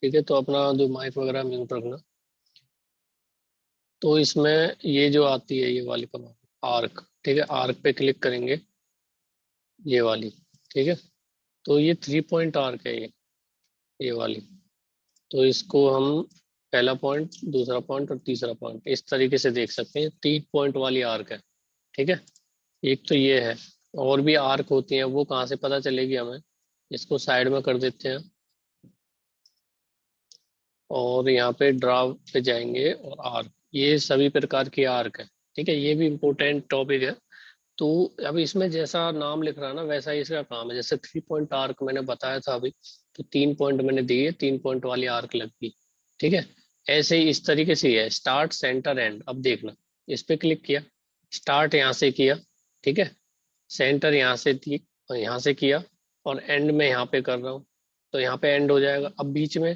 ठीक है, तो अपना जो माइक वगैरह म्यूट रखना। तो इसमें ये जो आती है ये वाली कमांड, आर्क, ठीक है, आर्क पे क्लिक करेंगे, ये वाली, ठीक है। तो ये 3 पॉइंट आर्क है, ये वाली। तो इसको हम पहला पॉइंट, दूसरा पॉइंट और तीसरा पॉइंट इस तरीके से देख सकते हैं, 3 पॉइंट वाली आर्क है, ठीक है। एक तो ये है, और भी आर्क होती हैं, वो कहाँ से पता चलेगी हमें, इसको साइड में कर देते हैं और यहाँ पे ड्रा पे जाएंगे और आर्क, ये सभी प्रकार की आर्क है, ठीक है। ये भी इम्पोर्टेंट टॉपिक है। तो अब इसमें जैसा नाम लिख रहा है ना, वैसा ही इसका काम है। जैसे 3 पॉइंट आर्क मैंने बताया था अभी, तो 3 पॉइंट मैंने दिए, 3 पॉइंट वाली आर्क लग गई, ठीक है। ऐसे ही इस तरीके से ही है, स्टार्ट सेंटर एंड। अब देखना, इस पे क्लिक किया, स्टार्ट यहाँ से किया, ठीक है, सेंटर यहाँ से किया, और एंड में यहाँ पे कर रहा हूँ, तो यहाँ पे एंड हो जाएगा। अब बीच में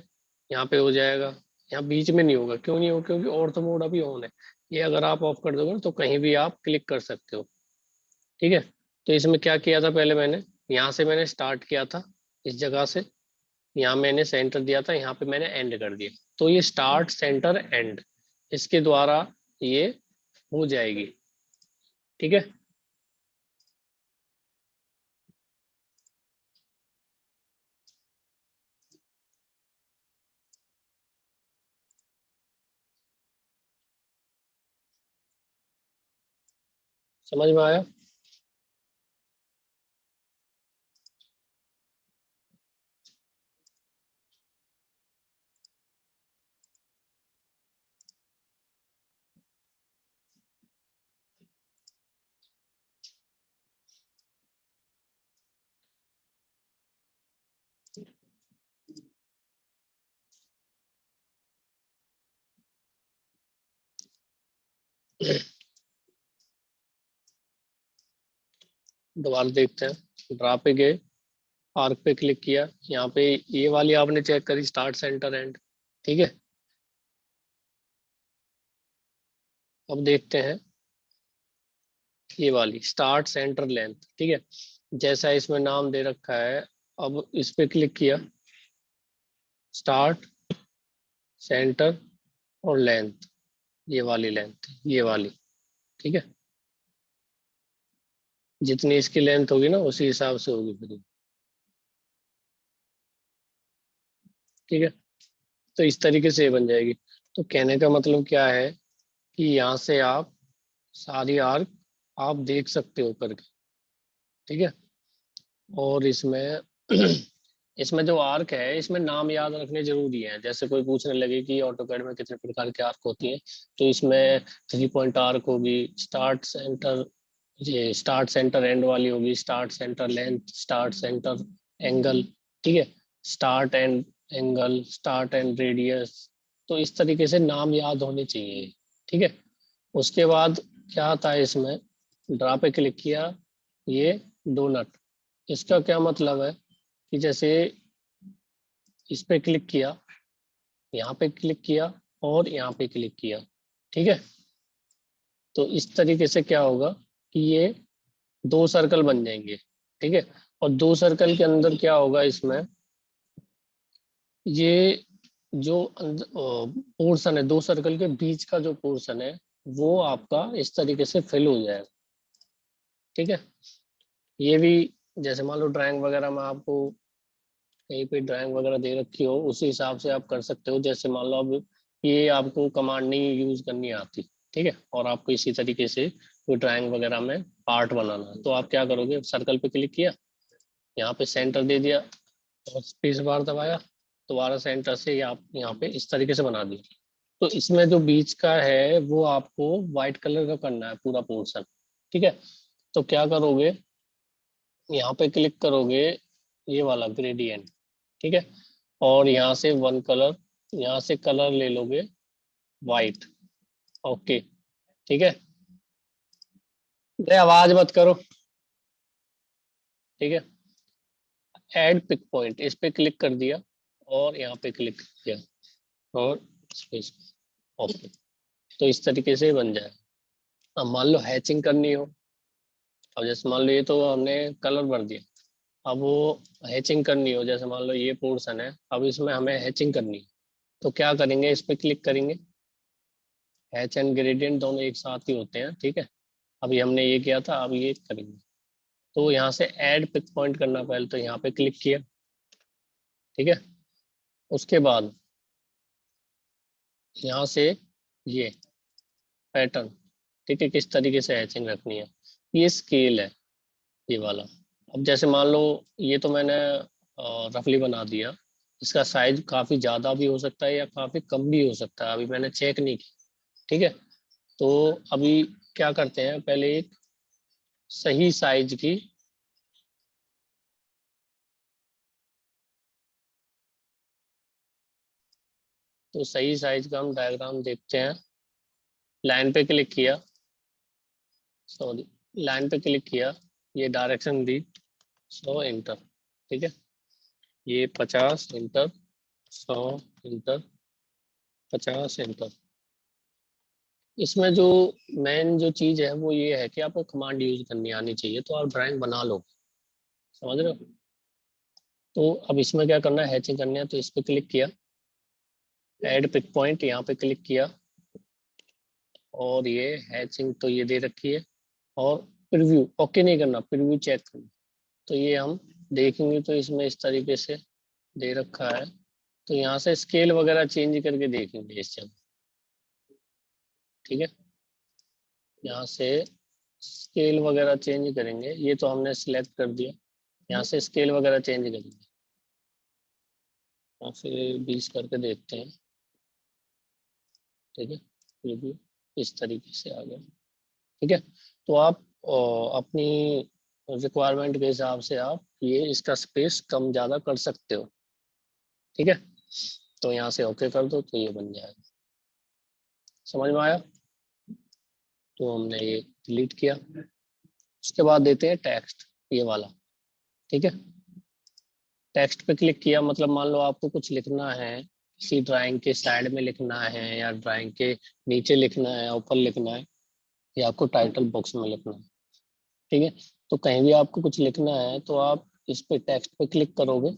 यहाँ पे हो जाएगा, यहाँ बीच में नहीं होगा, क्यों नहीं होगा, क्योंकि ऑर्थो मोड अभी ऑन है। ये अगर आप ऑफ कर दोगे ना, तो कहीं भी आप क्लिक कर सकते हो, ठीक है। तो इसमें क्या किया था, पहले मैंने यहाँ से मैंने स्टार्ट किया था, इस जगह से, यहाँ मैंने सेंटर दिया था, यहाँ पे मैंने एंड कर दिया। तो ये स्टार्ट सेंटर एंड, इसके द्वारा ये हो जाएगी, ठीक है। समझ में आया? दोबारा देखते हैं, ड्रा पे गए, आर्क पे क्लिक किया, यहाँ पे ये वाली आपने चेक करी, स्टार्ट सेंटर एंड, ठीक है। अब देखते हैं ये वाली स्टार्ट सेंटर लेंथ, ठीक है, जैसा इसमें नाम दे रखा है। अब इस पे क्लिक किया, स्टार्ट सेंटर और लेंथ, ये वाली लेंथ, ये वाली, ठीक है। जितनी इसकी लेंथ होगी ना, उसी हिसाब से होगी फिर, ठीक है। तो इस तरीके से ये बन जाएगी। तो कहने का मतलब क्या है कि यहाँ से आप सारी आर्क आप देख सकते हो करके, ठीक है। और इसमें इसमें जो आर्क है, इसमें नाम याद रखने जरूरी है। जैसे कोई पूछने लगे कि ऑटोकैड में कितने प्रकार के आर्क होती हैं, तो इसमें 3 पॉइंट आर्क होगी, स्टार्ट सेंटर, ये स्टार्ट सेंटर एंड वाली होगी, start centre length, start centre angle, ठीक है, start and angle, start and radius. तो इस तरीके से नाम याद होने चाहिए, ठीक है। उसके बाद क्या आता है इसमें, ड्रा पे क्लिक किया, ये डोनट, इसका क्या मतलब है कि जैसे इस पे क्लिक किया, यहाँ पे क्लिक किया और यहाँ पे क्लिक किया, ठीक है। तो इस तरीके से क्या होगा कि ये 2 सर्कल बन जाएंगे, ठीक है। और 2 सर्कल के अंदर क्या होगा इसमें, ये जो पोर्शन है, 2 सर्कल के बीच का जो पोर्शन है, वो आपका इस तरीके से फिल हो जाएगा, ठीक है। ये भी जैसे मान लो ड्राइंग वगैरह में आपको कहीं पे ड्राइंग वगैरह दे रखी हो, उसी हिसाब से आप कर सकते हो। जैसे मान लो अब ये आपको कमांड नहीं यूज करनी आती, ठीक है, और आपको इसी तरीके से कोई ड्राइंग वगैरह में पार्ट बनाना है, तो आप क्या करोगे, सर्कल पे क्लिक किया, यहाँ पे सेंटर दे दिया और स्पेस बार दबाया, दोबारा सेंटर से आप यहाँ पे इस तरीके से बना दिया। तो इसमें जो बीच का है वो आपको व्हाइट कलर का करना है पूरा पोर्शन, ठीक है। तो क्या करोगे, यहाँ पे क्लिक करोगे, ये वाला ग्रेडियंट, ठीक है, और यहाँ से वन कलर, यहाँ से कलर ले लोगे वाइट, ओके, ठीक है। आवाज मत करो, ठीक है। ऐड पिक पॉइंट, इस पे क्लिक कर दिया और यहाँ पे क्लिक कर दिया और स्पेस, ओके। तो इस तरीके से बन जाए। अब मान लो हैचिंग करनी हो, अब जैसे मान लो ये तो हमने कलर भर दिया, अब वो हैचिंग करनी हो, जैसे मान लो ये पोर्शन है, अब इसमें हमें हैचिंग करनी है, तो क्या करेंगे, इस पे क्लिक करेंगे। हैच एंड ग्रेडियंट दोनों एक साथ ही होते हैं, ठीक है। अभी हमने ये किया था, अब ये करेंगे। तो यहाँ से ऐड पिक पॉइंट करना, पहले तो यहाँ पे क्लिक किया, ठीक है। उसके बाद यहाँ से ये पैटर्न, ठीक है, किस तरीके से हैचिंग रखनी है, ये स्केल है, ये वाला। अब जैसे मान लो ये तो मैंने रफली बना दिया, इसका साइज काफी ज्यादा भी हो सकता है या काफी कम भी हो सकता है, अभी मैंने चेक नहीं किया, ठीक है। तो अभी क्या करते हैं, पहले एक सही साइज की, तो सही साइज का हम डायग्राम देखते हैं। लाइन पे क्लिक किया, सॉरी, लाइन पे क्लिक किया, ये डायरेक्शन दी, 100 इंटर, ठीक है। ये 50 इंटर, 100 इंटर, 50 इंटर। इसमें जो मेन जो चीज है वो ये है कि आपको कमांड यूज करनी आनी चाहिए, तो आप ड्राइंग बना लो, समझ रहे हो। तो अब इसमें क्या करना है, हैचिंग करनी है, तो इस पे क्लिक किया, ऐड पिक पॉइंट यहाँ पे क्लिक किया, और ये हैचिंग तो ये दे रखी है, और प्रीव्यू ओके नहीं करना, प्रीव्यू चेक करना। तो ये हम देखेंगे तो इसमें इस तरीके से दे रखा है, तो यहाँ से स्केल वगैरह चेंज करके देखेंगे इस जगह, ठीक है। यहाँ से स्केल वगैरह चेंज करेंगे, ये तो हमने सिलेक्ट कर दिया, यहाँ से स्केल वगैरह चेंज करेंगे, यहाँ से 20 करके देखते हैं, ठीक है। ये भी इस तरीके से आ गया, ठीक है। तो आप अपनी रिक्वायरमेंट के हिसाब से आप ये इसका स्पेस कम ज़्यादा कर सकते हो, ठीक है। तो यहाँ से ओके कर दो तो ये बन जाएगा, समझ में आया। तो हमने ये डिलीट किया, उसके बाद देते हैं टेक्स्ट, ये वाला, ठीक है। टेक्स्ट पे क्लिक किया, मतलब मान लो आपको कुछ लिखना है, किसी ड्राइंग के साइड में लिखना है, या ड्राइंग के नीचे लिखना है, या ऊपर लिखना है, या आपको टाइटल बॉक्स में लिखना है, ठीक है। तो कहीं भी आपको कुछ लिखना है तो आप इस पे टेक्स्ट पे क्लिक करोगे,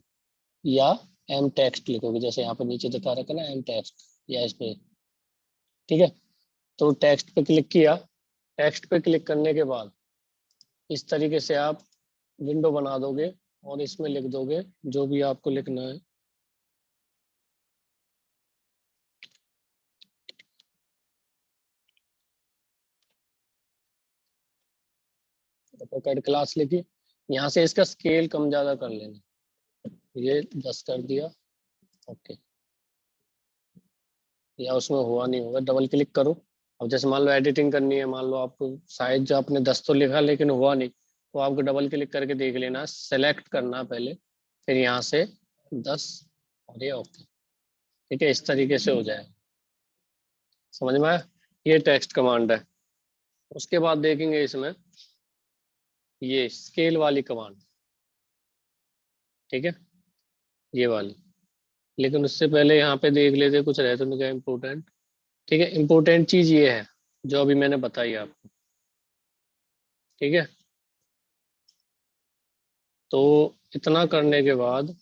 या एम टेक्स्ट लिखोगे, जैसे यहाँ पे नीचे दिखा रखा है ना एम टेक्स्ट, या इस पे, ठीक है। तो टेक्स्ट पे क्लिक किया, टेक्स्ट पे क्लिक करने के बाद इस तरीके से आप विंडो बना दोगे, और इसमें लिख दोगे जो भी आपको लिखना है। ऑटोकैड क्लास लिखी, यहाँ से इसका स्केल कम ज्यादा कर लेना, ये 10 कर दिया, ओके। या उसमें हुआ नहीं होगा, डबल क्लिक करो। अब जैसे मान लो एडिटिंग करनी है, मान लो आपको शायद जो आपने 10 तो लिखा लेकिन हुआ नहीं, तो आपको डबल क्लिक करके देख लेना, सेलेक्ट करना पहले, फिर यहाँ से 10, और ये ओके, ठीक है। इस तरीके से हो जाए, समझ में आया। ये टेक्स्ट कमांड है। उसके बाद देखेंगे इसमें ये स्केल वाली कमांड, ठीक है, ये वाली। लेकिन उससे पहले यहाँ पे देख लेते कुछ रह तो नहीं गया इम्पोर्टेंट, ठीक है। इम्पोर्टेंट चीज ये है जो अभी मैंने बताई आपको, ठीक है। तो इतना करने के बाद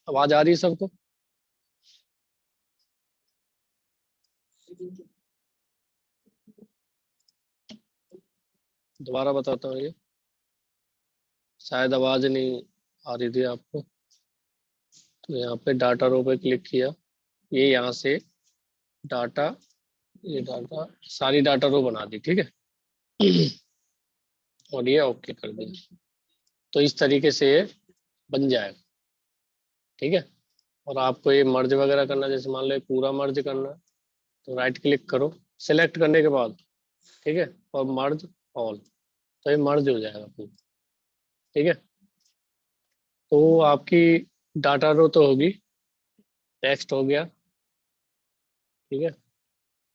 आवाज आ रही है सबको? दोबारा बताता हूँ ये, शायद आवाज नहीं आ रही थी आपको। तो यहाँ पे डाटा रो पे क्लिक किया, ये यहाँ से डाटा, ये डाटा, सारी डाटा रो बना दी, ठीक है। और ये ओके कर दिया। तो इस तरीके से ये बन जाएगा, ठीक है। और आपको ये मर्ज वगैरह करना, जैसे मान लो ये पूरा मर्ज करना है, तो राइट क्लिक करो सिलेक्ट करने के बाद, ठीक है, और मर्ज ऑल, तो ये मर्ज हो जाएगा पूरा, ठीक है। तो आपकी डाटा रो तो होगी, टेक्स्ट हो गया, ठीक है।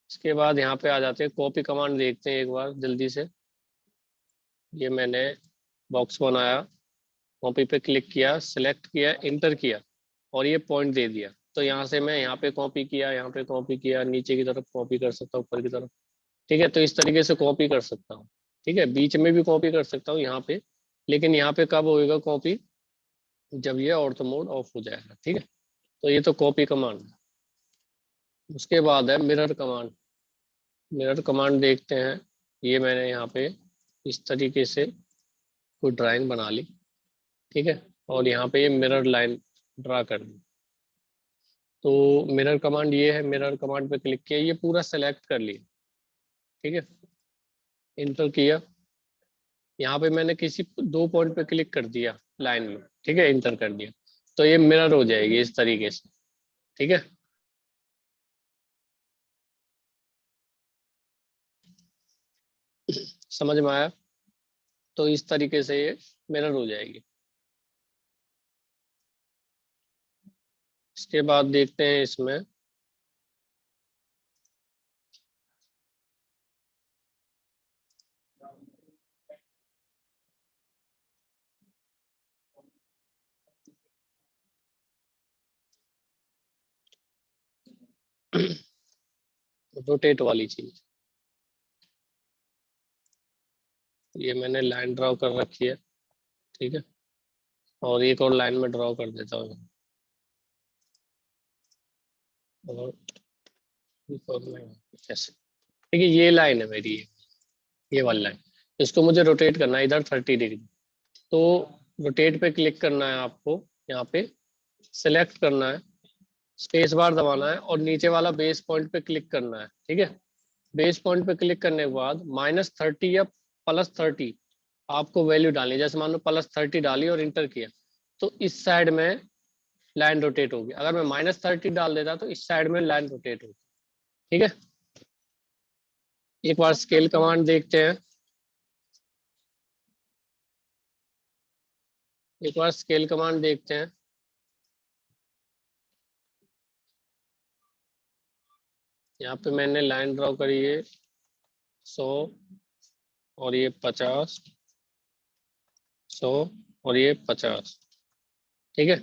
इसके बाद यहाँ पे आ जाते हैं, कॉपी कमांड देखते हैं एक बार जल्दी से। ये मैंने बॉक्स बनाया, कॉपी पे क्लिक किया, सिलेक्ट किया, इंटर किया, और ये पॉइंट दे दिया। तो यहाँ से मैं यहाँ पे कॉपी किया, यहाँ पे कॉपी किया, नीचे की तरफ कॉपी कर सकता हूँ, ऊपर की तरफ, ठीक है। तो इस तरीके से कॉपी कर सकता हूँ, ठीक है। बीच में भी कॉपी कर सकता हूँ यहाँ पे, लेकिन यहाँ पे कब होएगा कॉपी, जब ये ऑर्थो मोड ऑफ हो जाएगा, ठीक है। तो ये तो कॉपी कमांड है। उसके बाद है मिरर कमांड। मिरर कमांड देखते हैं। ये मैंने यहाँ पे इस तरीके से कोई ड्राइंग बना ली, ठीक है, और यहाँ पे ये मिरर लाइन ड्रा कर दी। तो मिरर कमांड ये है, मिरर कमांड पे क्लिक किया, ये पूरा सेलेक्ट कर लिया, ठीक है, इंटर किया। यहाँ पे मैंने किसी दो पॉइंट पे क्लिक कर दिया लाइन में, ठीक है, इंटर कर दिया। तो ये मिरर हो जाएगी इस तरीके से, ठीक है। समझ में आया? तो इस तरीके से ये मिरर हो जाएगी। इसके बाद देखते हैं इसमें, रोटेट वाली चीज। ये मैंने लाइन ड्रॉ कर रखी है, ठीक है, और एक और लाइन में ड्रॉ कर देता हूँ, और एक और लाइन ऐसे, ठीक है। ये लाइन है मेरी, ये वाली लाइन, इसको मुझे रोटेट करना है इधर 30 डिग्री। तो रोटेट पे क्लिक करना है आपको, यहाँ पे सिलेक्ट करना है, स्पेस बार दबाना है, और नीचे वाला बेस पॉइंट पे क्लिक करना है, ठीक है। बेस पॉइंट पे क्लिक करने के बाद -30 या +30 आपको वैल्यू डालनी है। जैसे मान लो +30 डाली और इंटर किया, तो इस साइड में लाइन रोटेट होगी। अगर मैं -30 डाल देता तो इस साइड में लाइन रोटेट होगी, ठीक है। एक बार स्केल कमांड देखते हैं, एक बार स्केल कमांड देखते हैं। यहाँ पे मैंने लाइन ड्रॉ करी है 100, और ये 50, 100, और ये 50, ठीक है।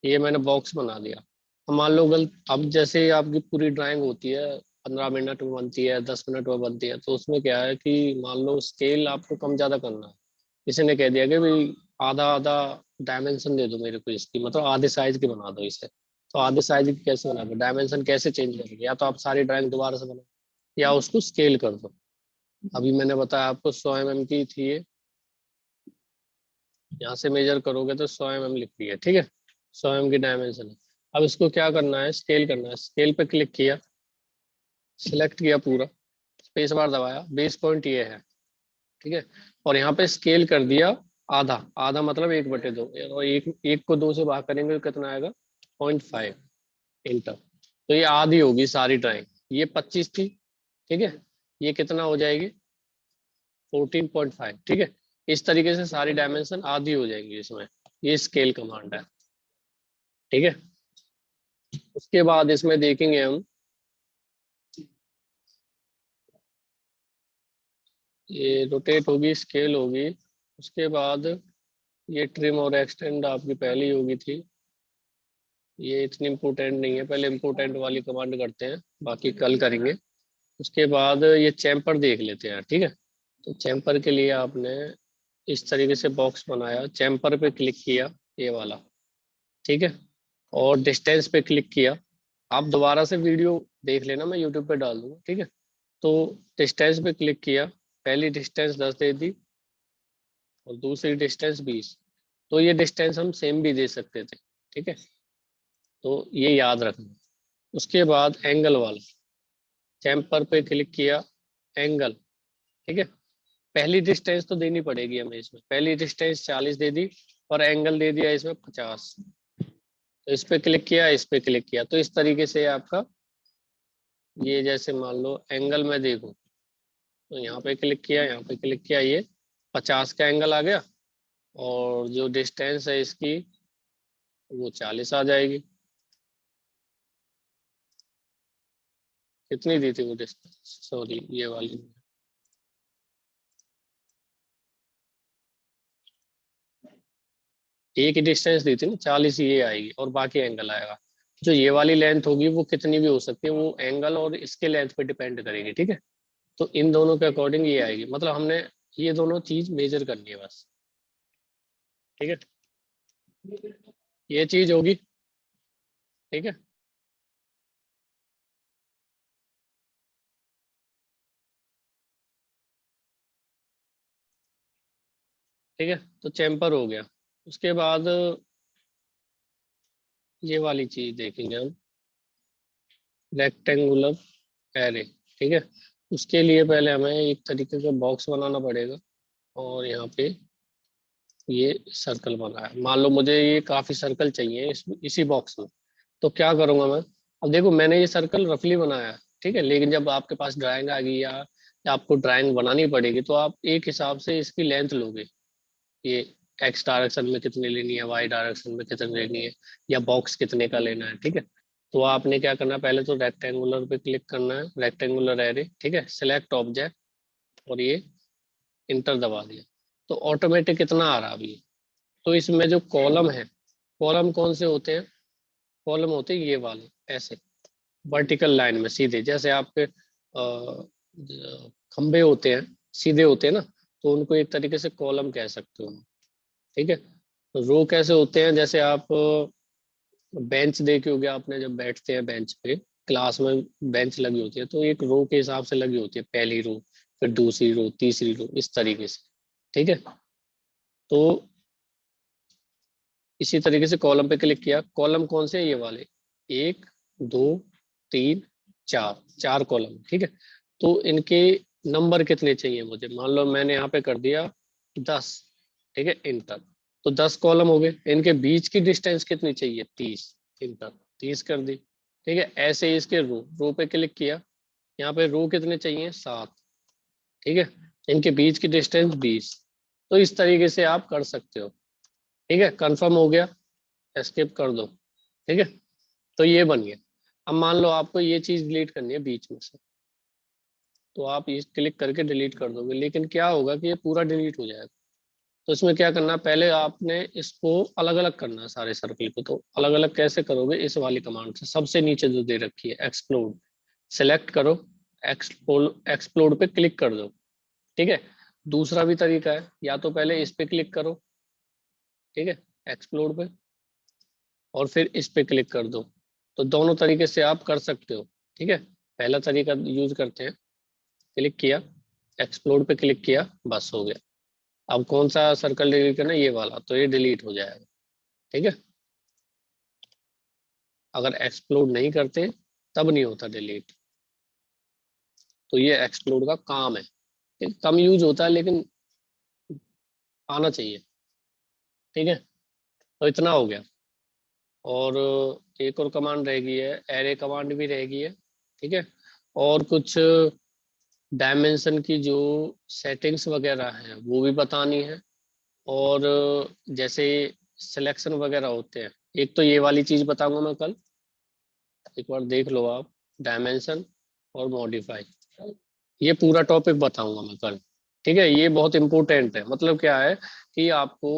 ये मैंने बॉक्स बना दिया। अब मान लो गलत, अब जैसे आपकी पूरी ड्राइंग होती है 15 मिनट में बनती है, 10 मिनट में बनती है, तो उसमें क्या है कि मान लो स्केल आपको कम ज्यादा करना है। किसी ने कह दिया कि भाई आधा आधा डायमेंशन दे दो मेरे को इसकी, मतलब आधे साइज की बना दो इसे। तो आधे साइज की कैसे बना दो, डायमेंशन कैसे चेंज करोगे? या तो आप सारी ड्राइंग दोबारा से बनाओ, या उसको स्केल कर दो। अभी मैंने बताया आपको 100 mm की थी ये, यहाँ से मेजर करोगे तो 100 mm लिख रही है, ठीक है, 100 mm की डायमेंशन है। अब इसको क्या करना है, स्केल करना है। स्केल पे क्लिक किया, सिलेक्ट किया पूरा, स्पेस बार दबाया, बेस पॉइंट ये है, ठीक है, और यहाँ पे स्केल कर दिया आधा। आधा मतलब 1/2, और एक एक को 2 से भाग करेंगे तो कितना आएगा, 0.5, इंटर। तो ये आधी होगी सारी ड्राइंग, ये 25 थी, ठीक है, ये कितना हो जाएगी, 14.5, ठीक है। इस तरीके से सारी डायमेंशन आधी हो जाएंगी इसमें। ये स्केल कमांड है, ठीक है। उसके बाद इसमें देखेंगे हम, ये रोटेट होगी, स्केल होगी। उसके बाद ये ट्रिम और एक्सटेंड आपकी पहली होगी थी, ये इतनी इम्पोर्टेंट नहीं है, पहले इम्पोर्टेंट वाली कमांड करते हैं, बाकी कल करेंगे। उसके बाद ये चैम्पर देख लेते हैं, ठीक है। तो चैम्पर के लिए आपने इस तरीके से बॉक्स बनाया, चैम्पर पे क्लिक किया, ये वाला, ठीक है, और डिस्टेंस पे क्लिक किया। आप दोबारा से वीडियो देख लेना, मैं यूट्यूब पे डाल दूंगा, ठीक है। तो डिस्टेंस पे क्लिक किया, पहली डिस्टेंस 10 दे दी और दूसरी डिस्टेंस 20। तो ये डिस्टेंस हम सेम भी दे सकते थे, ठीक है। तो ये याद रखना। उसके बाद एंगल वाला, चैम्पर पे क्लिक किया, एंगल, ठीक है। पहली डिस्टेंस तो देनी पड़ेगी हमें इसमें, पहली डिस्टेंस 40 दे दी और एंगल दे दिया इसमें 50। तो इस पे क्लिक किया, इस पे क्लिक किया, तो इस तरीके से आपका ये, जैसे मान लो एंगल में देखो, तो यहाँ पे क्लिक किया, यहाँ पे क्लिक किया, ये 50 का एंगल आ गया और जो डिस्टेंस है इसकी वो 40 आ जाएगी। कितनी दी थी वो डिस्टेंस, सॉरी ये वाली, एक ही डिस्टेंस दी थी ना, 40 ये आएगी और बाकी एंगल आएगा। जो ये वाली लेंथ होगी वो कितनी भी हो सकती है, वो एंगल और इसके लेंथ पे डिपेंड करेगी, ठीक है। तो इन दोनों के अकॉर्डिंग ये आएगी, मतलब हमने ये दोनों चीज मेजर करनी है बस, ठीक है। ये चीज होगी, ठीक है। ठीक है, तो चैम्पर हो गया। उसके बाद ये वाली चीज देखेंगे हम, रेक्टेंगुलर एरे, ठीक है। उसके लिए पहले हमें एक तरीके का बॉक्स बनाना पड़ेगा और यहाँ पे ये सर्कल बना है। मान लो मुझे ये काफी सर्कल चाहिए इसी बॉक्स में, तो क्या करूंगा मैं। अब देखो मैंने ये सर्कल रफली बनाया है, ठीक है, लेकिन जब आपके पास ड्राइंग आ गई या आपको ड्राइंग बनानी पड़ेगी तो आप एक हिसाब से इसकी लेंथ लोगे, ये एक्स डायरेक्शन में कितनी लेनी है, वाई डायरेक्शन में कितनी लेनी है, या बॉक्स कितने का लेना है, ठीक है। तो आपने क्या करना है, पहले तो रेक्टेंगुलर पे क्लिक करना है, रेक्टेंगुलर एरे, ठीक है, सिलेक्ट ऑब्जेक्ट और ये इंटर दबा दिया। तो ऑटोमेटिक कितना आ रहा है अभी। तो इसमें जो कॉलम है, कॉलम कौन से होते हैं, कॉलम होते हैं ये वाले, ऐसे वर्टिकल लाइन में सीधे, जैसे आपके खंबे होते हैं सीधे होते हैं ना, तो उनको एक तरीके से कॉलम कह सकते हो, ठीक है। रो कैसे होते हैं, जैसे आप बेंच देखे होगे आपने, जब बैठते हैं बेंच पे क्लास में, बेंच लगी होती है तो एक रो के हिसाब से लगी होती है, पहली रो, फिर दूसरी रो, तीसरी रो, इस तरीके से, ठीक है। तो इसी तरीके से कॉलम पे क्लिक किया, कॉलम कौन से, ये वाले, एक, दो, तीन, चार, चार कॉलम, ठीक है। तो इनके नंबर कितने चाहिए मुझे, मान लो मैंने यहाँ पे कर दिया 10, ठीक है, इंटर। तो 10 कॉलम हो गए, इनके बीच की डिस्टेंस कितनी चाहिए, 30, इंटर, 30 कर दी, ठीक है। ऐसे ही इसके रो, रो पे क्लिक किया, यहाँ पे रो कितने चाहिए, 7, ठीक है, इनके बीच की डिस्टेंस 20। तो इस तरीके से आप कर सकते हो, ठीक है। कंफर्म हो गया, एस्केप कर दो, ठीक है। तो ये बन गया। अब मान लो आपको ये चीज डिलीट करनी है बीच में से, तो आप इस क्लिक करके डिलीट कर दोगे, लेकिन क्या होगा कि ये पूरा डिलीट हो जाएगा। तो इसमें क्या करना है, पहले आपने इसको अलग अलग करना है सारे सर्कल को। तो अलग अलग कैसे करोगे, इस वाली कमांड से, सबसे नीचे जो दे रखी है एक्सप्लोड, सेलेक्ट करो, एक्सप्लोड पे क्लिक कर दो, ठीक है। दूसरा भी तरीका है, या तो पहले इस पे क्लिक करो, ठीक है, एक्सप्लोड पे, और फिर इस पे क्लिक कर दो। तो दोनों तरीके से आप कर सकते हो, ठीक है। पहला तरीका यूज करते हैं, क्लिक किया, एक्सप्लोड पे क्लिक किया, बस हो गया। अब कौन सा सर्कल डिलीट करना है, ये वाला, तो ये डिलीट हो जाएगा, ठीक है। अगर एक्सप्लोड नहीं करते तब नहीं होता डिलीट। तो ये एक्सप्लोड का काम है, कम यूज होता है लेकिन आना चाहिए, ठीक है। तो इतना हो गया। और एक और कमांड रह गई है, एरे कमांड भी रह गई है, ठीक है। और कुछ डायमेंशन की जो सेटिंग्स वगैरह हैं वो भी बतानी है। और जैसे सिलेक्शन वगैरह होते हैं, एक तो ये वाली चीज बताऊंगा मैं कल, एक बार देख लो आप, डायमेंशन और मॉडिफाई, ये पूरा टॉपिक बताऊंगा मैं कल, ठीक है। ये बहुत इंपॉर्टेंट है, मतलब क्या है कि आपको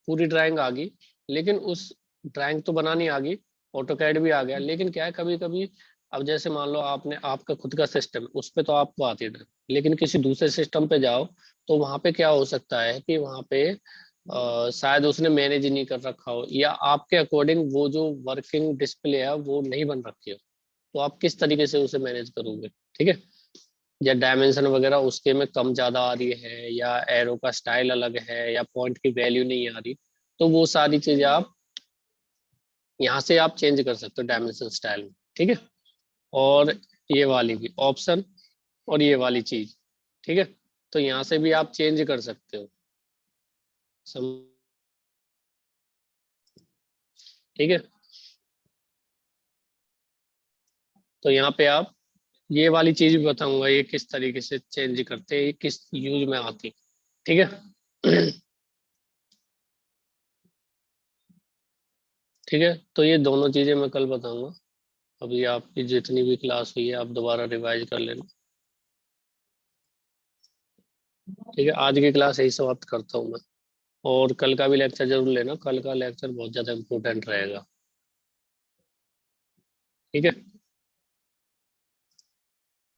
पूरी ड्राइंग आ गई, लेकिन उस ड्राइंग तो बनानी आ गई, ऑटोकैड भी आ गया, लेकिन क्या है कभी कभी, अब जैसे मान लो आपने आपका खुद का सिस्टम, उस पर तो आपको आती है ड्राइंग, लेकिन किसी दूसरे सिस्टम पे जाओ, तो वहां पे क्या हो सकता है कि वहां पे शायद उसने मैनेज ही नहीं कर रखा हो, या आपके अकॉर्डिंग वो जो वर्किंग डिस्प्ले है वो नहीं बन रखी हो, तो आप किस तरीके से उसे मैनेज करोगे। ठीक है, या डायमेंशन वगैरह उसके में कम ज्यादा आ रही है, या एरो का स्टाइल अलग है, या पॉइंट की वैल्यू नहीं आ रही, तो वो सारी चीजें आप यहाँ से आप चेंज कर सकते हो डायमेंशन स्टाइल में। ठीक है, और ये वाली भी ऑप्शन, और ये वाली चीज, ठीक है, तो यहाँ से भी आप चेंज कर सकते हो। सम ठीक है, तो यहाँ पे आप ये वाली चीज भी बताऊंगा, ये किस तरीके से चेंज करते हैं, ये किस यूज में आती है। ठीक है। ठीक है, तो ये दोनों चीजें मैं कल बताऊंगा। अभी आपकी जितनी भी क्लास हुई है आप दोबारा रिवाइज कर लेना। ठीक है, आज की क्लास यही समाप्त करता हूँ मैं, और कल का भी लेक्चर जरूर लेना, कल का लेक्चर बहुत ज्यादा इम्पोर्टेंट रहेगा। ठीक है।